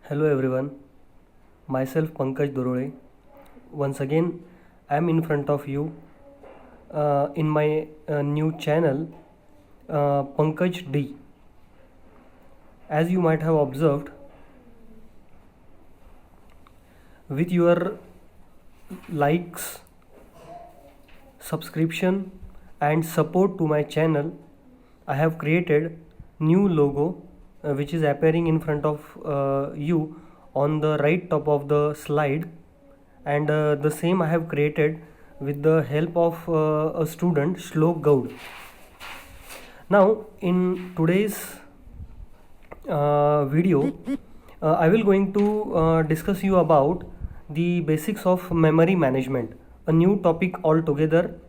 Hello everyone, myself Pankaj Dorole. Once again, I am in front of you in my new channel Pankaj D. As you might have observed, with your likes, subscription, and support to my channel, I have created new logo which is appearing in front of you on the right top of the slide, and the same I have created with the help of a student Shlok Gaud. Now in today's video I will going to discuss you about the basics of memory management, a new topic altogether.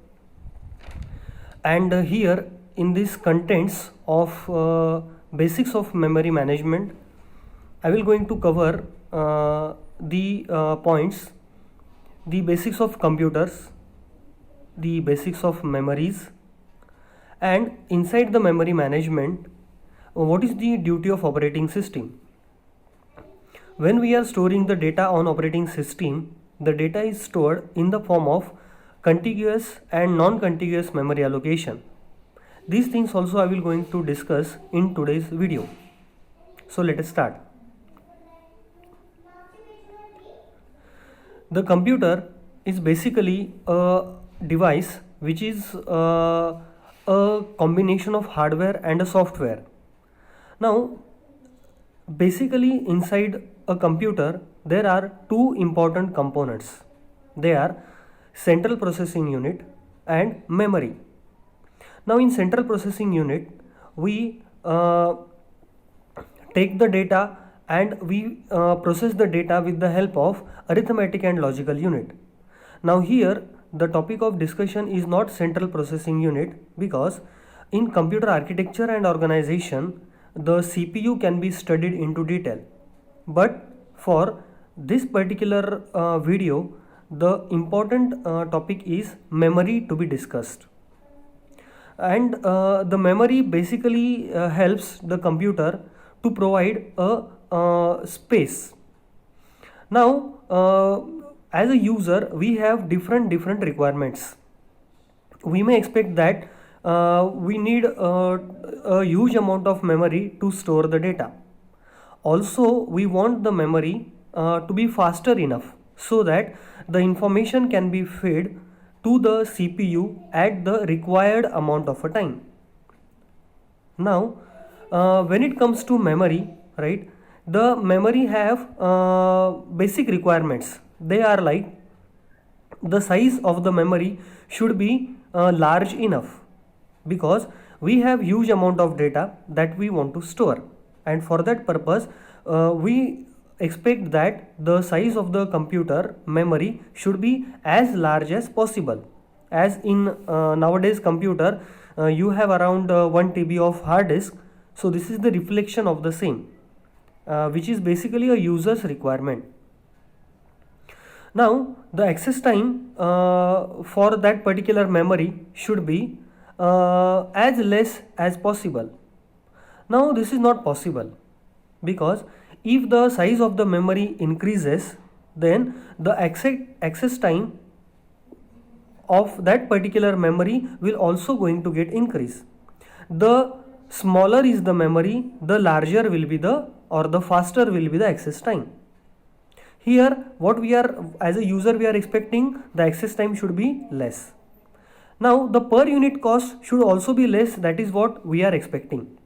And here in this contents of basics of memory management, I will going to cover the points: the basics of computers, the basics of memories, and inside the memory management, what is the duty of operating system. When we are storing the data on operating system, the data is stored in the form of contiguous and non-contiguous memory allocation. These things also I will going to discuss in today's video. So let us start. The computer is basically a device which is a combination of hardware and a software. Now, basically inside a computer there are two important components. They are central processing unit and memory. Now in central processing unit we take the data and we process the data with the help of arithmetic and logical unit. Now here the topic of discussion is not central processing unit, because in computer architecture and organization the CPU can be studied into detail, but for this particular video the important topic is memory to be discussed. And the memory basically helps the computer to provide a space. Now as a user we have different requirements. We may expect that we need a huge amount of memory to store the data. Also we want the memory to be faster enough so that the information can be fed to the CPU at the required amount of a time. Now when it comes to memory, right, the memory have basic requirements. They are like, the size of the memory should be large enough, because we have huge amount of data that we want to store, and for that purpose we expect that the size of the computer memory should be as large as possible. As in nowadays computer you have around 1 TB of hard disk, so this is the reflection of the same, which is basically a user's requirement. Now the access time for that particular memory should be as less as possible. Now this is not possible, because if the size of the memory increases, then the access time of that particular memory will also going to get increase. The smaller is the memory, the larger will be the, or the faster will be the access time. Here what we are, as a user we are expecting the access time should be less. Now the per unit cost should also be less, that is what we are expecting.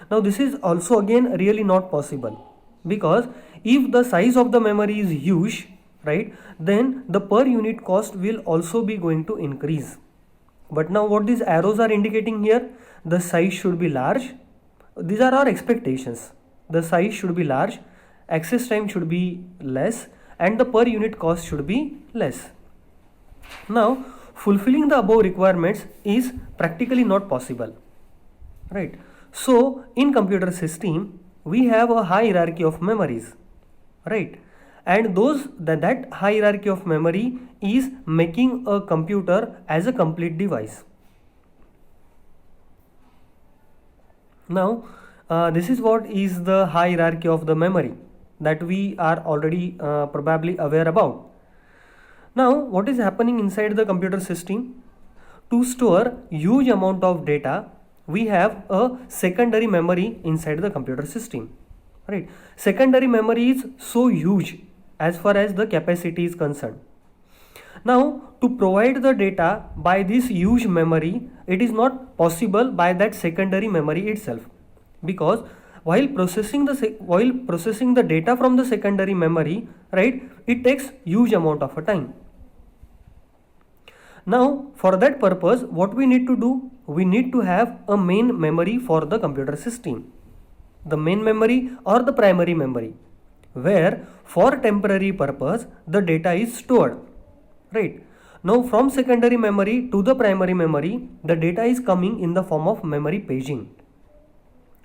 Now this is also again really not possible, because if the size of the memory is huge, right, then the per unit cost will also be going to increase. But now what these arrows are indicating here, the size should be large. These are our expectations. The size should be large, access time should be less, and the per unit cost should be less. Now fulfilling the above requirements is practically not possible, right? So in computer system we have a hierarchy of memories, right, and that hierarchy of memory is making a computer as a complete device. Now this is what is the hierarchy of the memory. that we are already probably aware about. Now, what is happening inside the computer system? To store huge amount of data, we have a secondary memory inside the computer system. Right? Secondary memory is so huge as far as the capacity is concerned. Now, to provide the data by this huge memory, it is not possible by that secondary memory itself, because while processing the data from the secondary memory, right, it takes huge amount of a time. Now, for that purpose, what we need to do? We need to have a main memory for the computer system. The main memory or the primary memory, where for temporary purpose the data is stored. Right. Now, from secondary memory to the primary memory, the data is coming in the form of memory paging.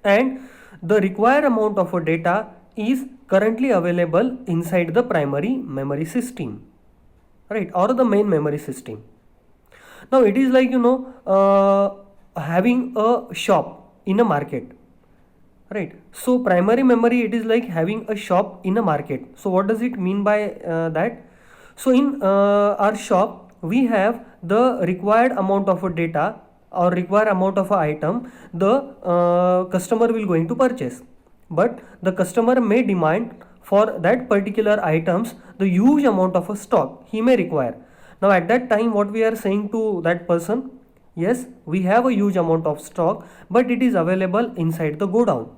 And the required amount of data is currently available inside the primary memory system, right, or the main memory system. Now, it is like, having a shop in a market, right? So, primary memory, it is like having a shop in a market. So, what does it mean by that? So, in our shop, we have the required amount of data or required amount of item the customer will going to purchase, but the customer may demand for that particular items the huge amount of a stock he may require. Now, at that time, what we are saying to that person? Yes, we have a huge amount of stock, but it is available inside the godown,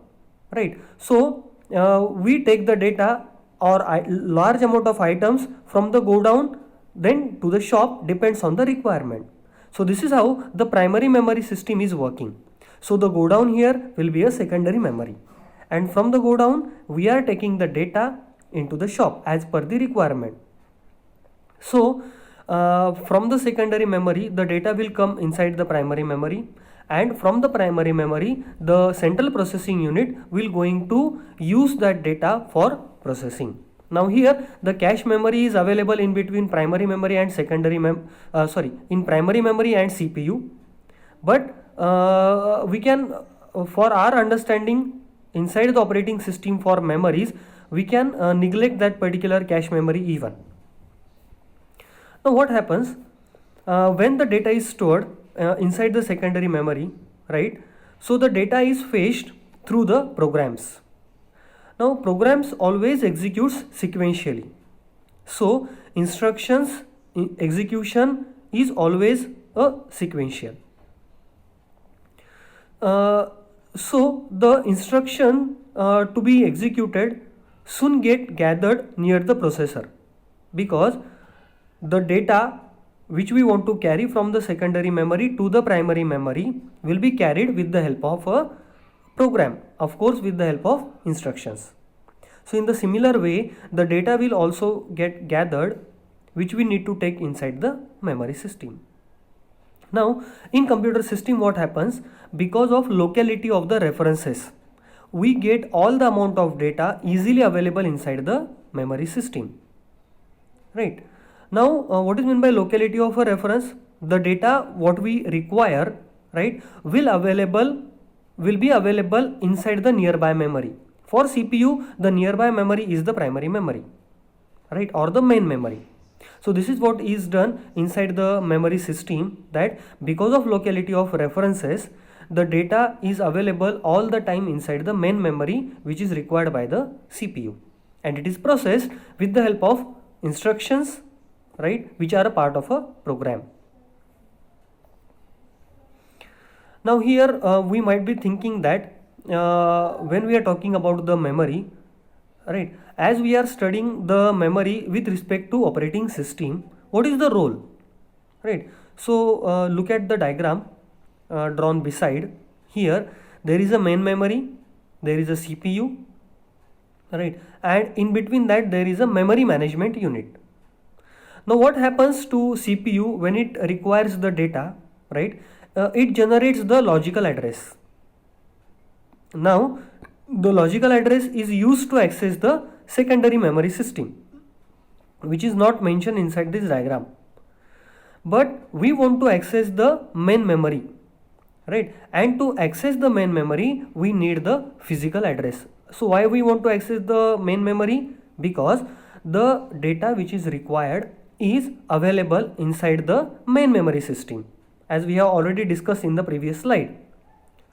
right? So, we take the data or large amount of items from the godown then to the shop, depends on the requirement. So, this is how the primary memory system is working. So, the godown here will be a secondary memory, and from the godown we are taking the data into the shop as per the requirement. So, from the secondary memory, the data will come inside the primary memory, and from the primary memory, the central processing unit will going to use that data for processing. Now, here the cache memory is available in between primary memory and in primary memory and CPU. But we can, for our understanding, inside the operating system for memories, we can neglect that particular cache memory even. Now, what happens when the data is stored inside the secondary memory, right? So, the data is fetched through the programs. Now, programs always executes sequentially. So, instructions execution is always a sequential. So, the instruction to be executed soon get gathered near the processor, because the data which we want to carry from the secondary memory to the primary memory will be carried with the help of a program, of course with the help of instructions. So, in the similar way, the data will also get gathered, which we need to take inside the memory system. Now, in computer system, what happens? Because of locality of the references, we get all the amount of data easily available inside the memory system, right? Now, what is meant by locality of a reference? The data what we require, right, will be available inside the nearby memory. For CPU, the nearby memory is the primary memory, right, or the main memory. So, this is what is done inside the memory system, that because of locality of references, the data is available all the time inside the main memory, which is required by the CPU, and it is processed with the help of instructions, right, which are a part of a program. Now, here we might be thinking that when we are talking about the memory, right, as we are studying the memory with respect to operating system, what is the role, right? So, look at the diagram drawn beside. Here there is a main memory, there is a CPU, right, and in between that there is a memory management unit. Now, what happens to CPU when it requires the data, right? It generates the logical address. Now, the logical address is used to access the secondary memory system, which is not mentioned inside this diagram. But we want to access the main memory, right? And to access the main memory, we need the physical address, So why we want to access the main memory? Because the data which is required is available inside the main memory system, as we have already discussed in the previous slide,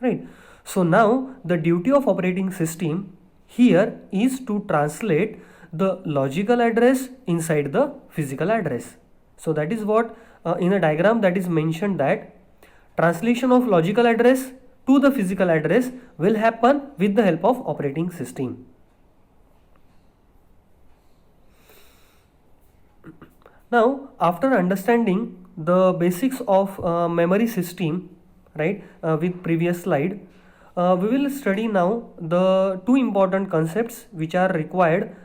right? So now the duty of operating system here is to translate the logical address inside the physical address. So that is what in a diagram that is mentioned, that translation of logical address to the physical address will happen with the help of operating system. Now, after understanding the basics of memory system, right, with previous slide, we will study now the two important concepts which are required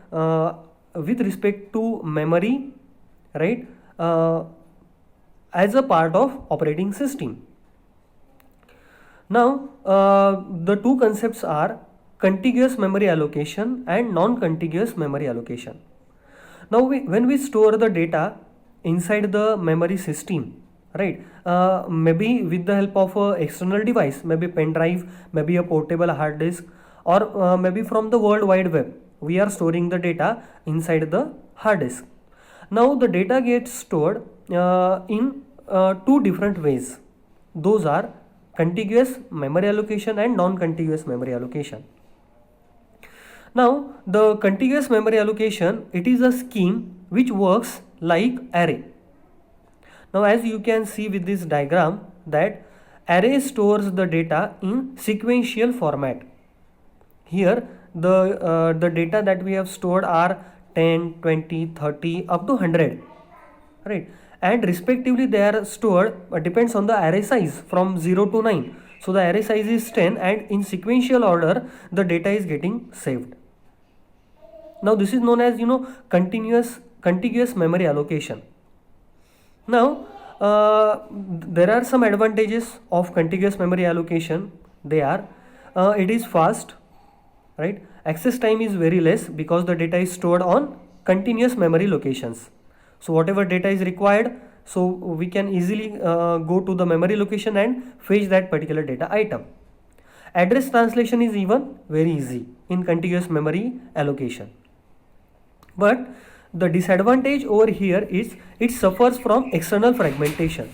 with respect to memory, right, as a part of operating system. Now, the two concepts are contiguous memory allocation and non-contiguous memory allocation. Now, when we store the data inside the memory system, right, maybe with the help of an external device, maybe pen drive, maybe a portable hard disk, or maybe from the World Wide Web, we are storing the data inside the hard disk. Now, the data gets stored in two different ways. Those are contiguous memory allocation and non-contiguous memory allocation. Now, the contiguous memory allocation, it is a scheme which works like array. Now, as you can see with this diagram, that array stores the data in sequential format. Here the data that we have stored are 10, 20, 30 up to 100, right, and respectively they are stored depends on the array size from 0 to 9. So the array size is 10 and in sequential order the data is getting saved. Now this is known as contiguous memory allocation. Now there are some advantages of contiguous memory allocation. They are it is fast, right? Access time is very less because the data is stored on continuous memory locations. So whatever data is required, so we can easily go to the memory location and fetch that particular data item. Address translation is even very easy in contiguous memory allocation. But the disadvantage over here is it suffers from external fragmentation.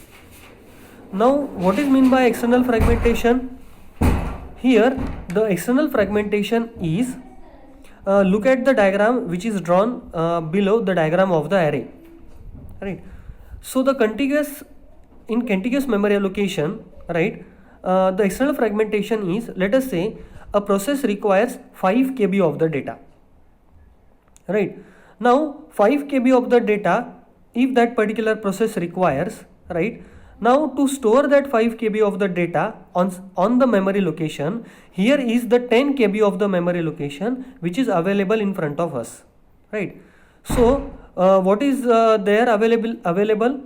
Now what is meant by external fragmentation? Here the external fragmentation is, look at the diagram which is drawn below the diagram of the array, right? So the contiguous memory allocation, right, the external fragmentation is, let us say a process requires 5 KB of the data, right? Now 5 KB of the data, if that particular process requires, right, now to store that 5 KB of the data on the memory location, here is the 10 KB of the memory location which is available in front of us, right? So what is there available,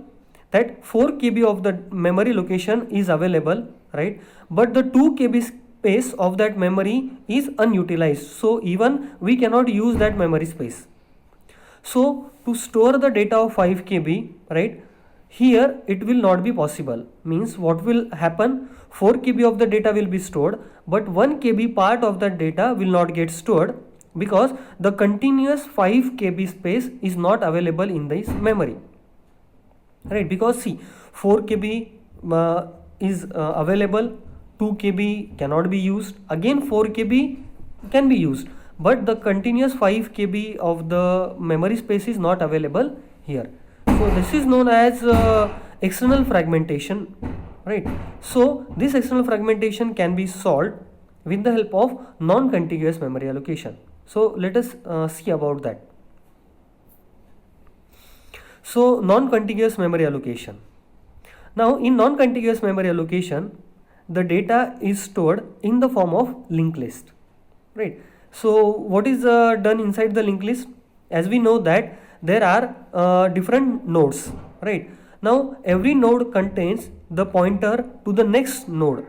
that 4 KB of the memory location is available, right, but the 2 KB space of that memory is unutilized, so even we cannot use that memory space. So to store the data of 5 KB, right, here it will not be possible. Means what will happen, 4 KB of the data will be stored, but 1 KB part of that data will not get stored because the continuous 5 KB space is not available in this memory, right? Because see, 4 KB is available, 2 KB cannot be used, again 4 KB can be used, but the continuous 5 KB of the memory space is not available here. So this is known as external fragmentation, right? So this external fragmentation can be solved with the help of non-contiguous memory allocation. So let us see about that. So non-contiguous memory allocation. Now in non-contiguous memory allocation, the data is stored in the form of linked list, right? So what is done inside the linked list? As we know that there are different nodes, right? Now every node contains the pointer to the next node,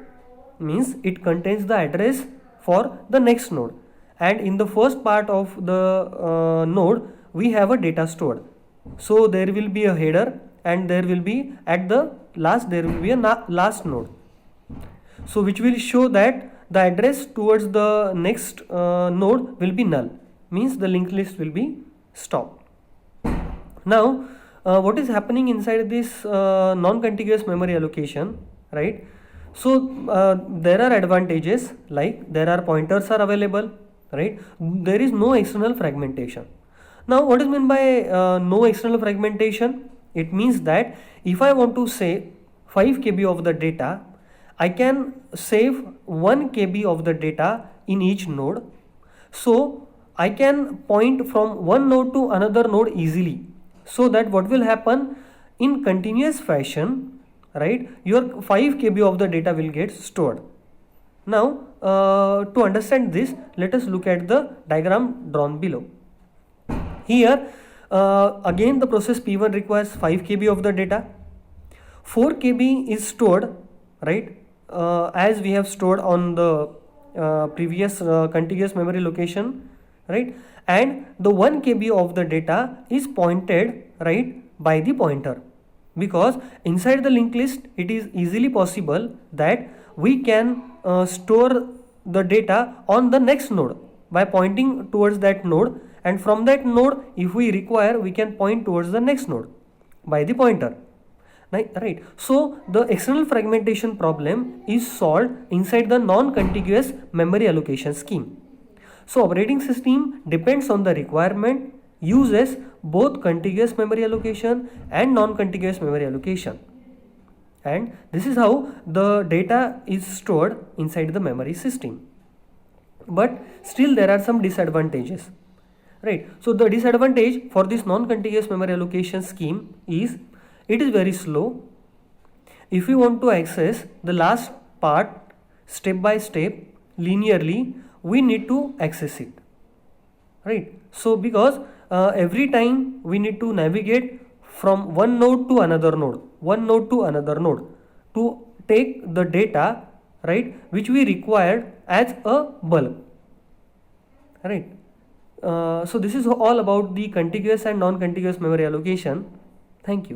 means it contains the address for the next node, and in the first part of the node we have a data stored. So there will be a header and there will be at the last there will be a last node, so which will show that the address towards the next node will be null, means the linked list will be stopped. Now what is happening inside this non-contiguous memory allocation, right? So there are advantages, like there are pointers are available, right? There is no external fragmentation. Now what is meant by no external fragmentation? It means that if I want to save 5 KB of the data, I can save 1 KB of the data in each node. So I can point from one node to another node easily. So that what will happen in continuous fashion, right? Your 5 KB of the data will get stored. Now to understand this, let us look at the diagram drawn below. Here again the process P1 requires 5 KB of the data. 4 KB is stored, right, as we have stored on the previous contiguous memory location, right, and the 1 KB of the data is pointed, right, by the pointer, because inside the linked list it is easily possible that we can store the data on the next node by pointing towards that node, and from that node if we require we can point towards the next node by the pointer, right? So the external fragmentation problem is solved inside the non-contiguous memory allocation scheme. So operating system depends on the requirement, uses both contiguous memory allocation and non-contiguous memory allocation, and this is how the data is stored inside the memory system. But still there are some disadvantages, right? So the disadvantage for this non-contiguous memory allocation scheme is it is very slow. If we want to access the last part step by step linearly, we need to access it, right? So because every time we need to navigate from one node to another node, one node to another node to take the data, right, which we required as a bulk, right? So this is all about the contiguous and non-contiguous memory allocation. Thank you.